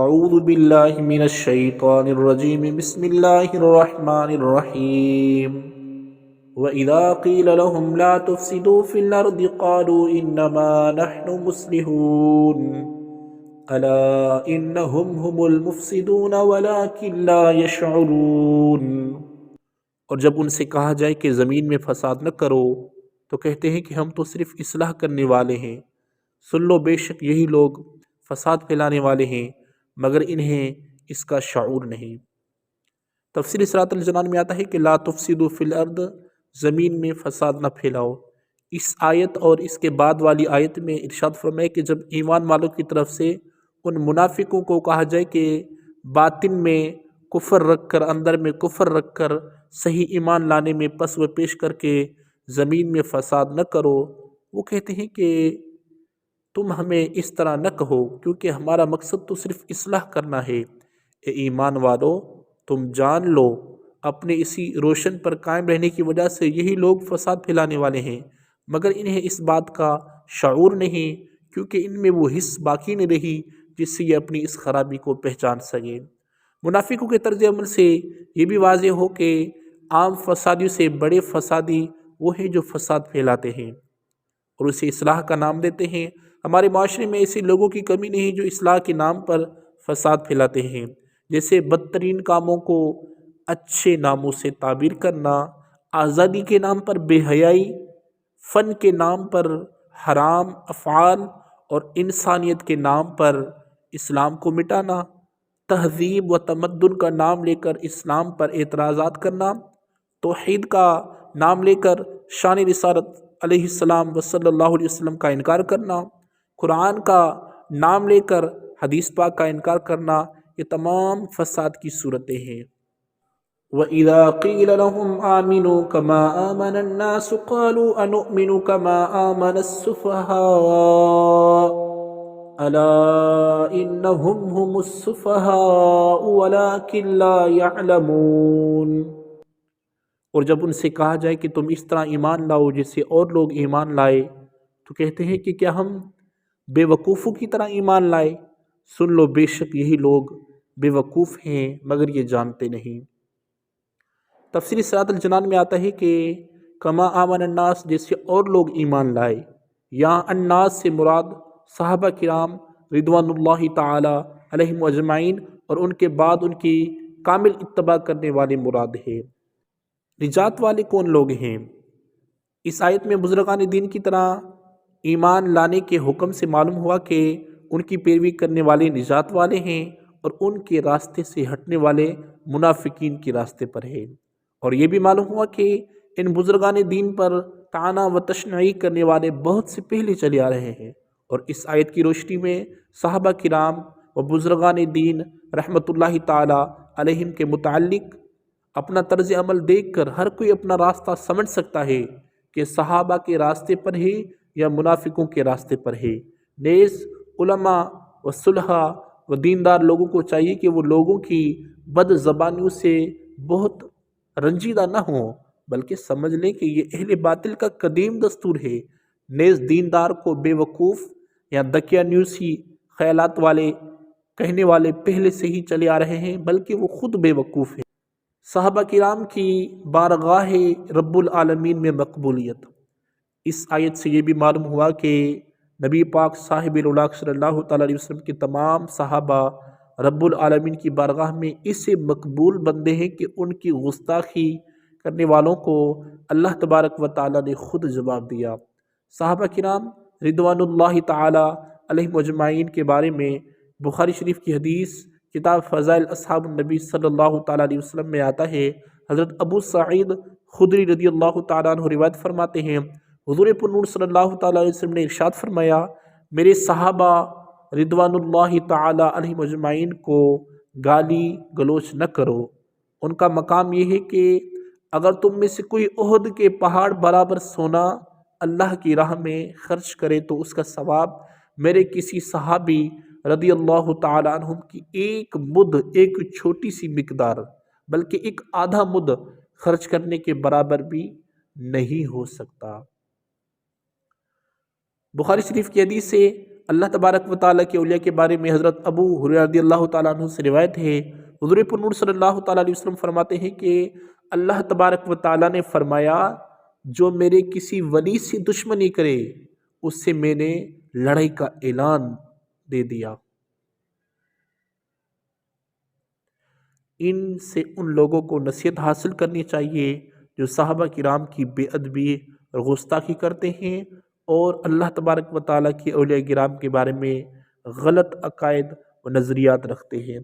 اعوذ باللہ من الشیطان الرجیم بسم اللہ الرحمن الرحیم وَإِذَا قِيلَ لَهُمْ لَا تُفْسِدُوا فِي الْأَرْضِ قَالُوا إِنَّمَا نَحْنُ مُصْلِحُونَ أَلَا إِنَّهُمْ هُمُ الْمُفْسِدُونَ وَلَكِنْ لَا يَشْعُرُونَ۔ اور جب ان سے کہا جائے کہ زمین میں فساد نہ کرو تو کہتے ہیں کہ ہم تو صرف اصلاح کرنے والے ہیں۔ سن لو، بے شک یہی لوگ فساد پھیلانے والے ہیں مگر انہیں اس کا شعور نہیں۔ تفسیر صراط الجنان میں آتا ہے کہ لا تفسدوا فی الارض، زمین میں فساد نہ پھیلاؤ۔ اس آیت اور اس کے بعد والی آیت میں ارشاد فرمائے کہ جب ایمان والوں کی طرف سے ان منافقوں کو کہا جائے کہ باطن میں کفر رکھ کر، اندر میں کفر رکھ کر، صحیح ایمان لانے میں پس و پیش کر کے زمین میں فساد نہ کرو، وہ کہتے ہیں کہ تم ہمیں اس طرح نہ کہو کیونکہ ہمارا مقصد تو صرف اصلاح کرنا ہے۔ اے ایمان والو، تم جان لو اپنے اسی روشن پر قائم رہنے کی وجہ سے یہی لوگ فساد پھیلانے والے ہیں مگر انہیں اس بات کا شعور نہیں کیونکہ ان میں وہ حس باقی نہیں رہی جس سے یہ اپنی اس خرابی کو پہچان سکے۔ منافقوں کے طرز عمل سے یہ بھی واضح ہو کہ عام فسادیوں سے بڑے فسادی وہ ہیں جو فساد پھیلاتے ہیں اور اسے اصلاح کا نام دیتے ہیں۔ ہمارے معاشرے میں ایسے لوگوں کی کمی نہیں جو اصلاح کے نام پر فساد پھیلاتے ہیں، جیسے بدترین کاموں کو اچھے ناموں سے تعبیر کرنا، آزادی کے نام پر بے حیائی، فن کے نام پر حرام افعال اور انسانیت کے نام پر اسلام کو مٹانا، تہذیب و تمدن کا نام لے کر اسلام پر اعتراضات کرنا، توحید کا نام لے کر شان رسالت علیہ السلام و صلی اللہ علیہ وسلم کا انکار کرنا، قرآن کا نام لے کر حدیث پاک کا انکار کرنا، یہ تمام فساد کی صورتیں ہیں۔ وَإِذَا قِيلَ لَهُمْ آمِنُوا كَمَا آمَنَ النَّاسُ قَالُوا أَنُؤْمِنُ كَمَا آمَنَ السُّفَهَاءُ أَلَا إِنَّهُمْ هُمُ السُّفَهَاءُ وَلَكِنْ لَا يَعْلَمُونَ۔ اور جب ان سے کہا جائے کہ تم اس طرح ایمان لاؤ جیسے اور لوگ ایمان لائے تو کہتے ہیں کہ کیا ہم بے وقوفوں کی طرح ایمان لائے؟ سن لو، بے شک یہی لوگ بے وقوف ہیں مگر یہ جانتے نہیں۔ تفسیر صراط الجنان میں آتا ہے کہ کما آمن الناس، جیسے اور لوگ ایمان لائے، یہاں الناس سے مراد صحابہ کرام رضوان اللہ تعالی علیہم اجمعین اور ان کے بعد ان کی کامل اتباع کرنے والے مراد ہے۔ نجات والے کون لوگ ہیں؟ اس آیت میں بزرگان دین کی طرح ایمان لانے کے حکم سے معلوم ہوا کہ ان کی پیروی کرنے والے نجات والے ہیں اور ان کے راستے سے ہٹنے والے منافقین کے راستے پر ہیں۔ اور یہ بھی معلوم ہوا کہ ان بزرگان دین پر طعنہ و تشنیع کرنے والے بہت سے پہلے چلے آ رہے ہیں، اور اس آیت کی روشنی میں صحابہ کرام و بزرگان دین رحمت اللہ تعالی علیہم کے متعلق اپنا طرز عمل دیکھ کر ہر کوئی اپنا راستہ سمجھ سکتا ہے کہ صحابہ کے راستے پر ہے یا منافقوں کے راستے پر ہے۔ نیز علماء و صلحاء و دیندار لوگوں کو چاہیے کہ وہ لوگوں کی بد زبانیوں سے بہت رنجیدہ نہ ہوں بلکہ سمجھ لیں کہ یہ اہل باطل کا قدیم دستور ہے۔ نیز دیندار کو بے وقوف یا دقیانوسی خیالات والے کہنے والے پہلے سے ہی چلے آ رہے ہیں بلکہ وہ خود بے وقوف ہیں۔ صحابہ کرام کی بارگاہ رب العالمین میں مقبولیت۔ اس آیت سے یہ بھی معلوم ہوا کہ نبی پاک صاحب الولاق صلی اللہ تعالیٰ علیہ وسلم کے تمام صحابہ رب العالمین کی بارگاہ میں اس سے مقبول بندے ہیں کہ ان کی گستاخی کرنے والوں کو اللہ تبارک و تعالیٰ نے خود جواب دیا۔ صحابہ کرام رضوان اللہ تعالیٰ علیہم اجمعین کے بارے میں بخاری شریف کی حدیث کتاب فضائل اصحاب النبی صلی اللہ تعالیٰ علیہ وسلم میں آتا ہے، حضرت ابو سعید خدری رضی اللہ تعالیٰ عنہ روایت فرماتے ہیں، حضور پر نور صلی اللہ تعالیٰ علیہ وسلم نے ارشاد فرمایا، میرے صحابہ رضوان اللہ تعالیٰ علیہم اجمعین کو گالی گلوچ نہ کرو۔ ان کا مقام یہ ہے کہ اگر تم میں سے کوئی احد کے پہاڑ برابر سونا اللہ کی راہ میں خرچ کرے تو اس کا ثواب میرے کسی صحابی رضی اللہ تعالیٰ عنہم کی ایک مد، ایک چھوٹی سی مقدار بلکہ ایک آدھا مد خرچ کرنے کے برابر بھی نہیں ہو سکتا۔ بخاری شریف کی حدیث سے اللہ تبارک و تعالیٰ کے اولیاء کے بارے میں حضرت ابو ہریرہ رضی اللہ تعالیٰ عنہ سے روایت ہے، حضور پر نور صلی اللہ تعالیٰ علیہ وسلم فرماتے ہیں کہ اللہ تبارک و تعالیٰ نے فرمایا جو میرے کسی ولی سے دشمنی کرے اس سے میں نے لڑائی کا اعلان دے دیا۔ ان سے ان لوگوں کو نصیحت حاصل کرنی چاہیے جو صحابہ کرام کی بے ادبی اور گستاخی کرتے ہیں اور اللہ تبارک و تعالیٰ کے اولیاء کرام کے بارے میں غلط عقائد و نظریات رکھتے ہیں۔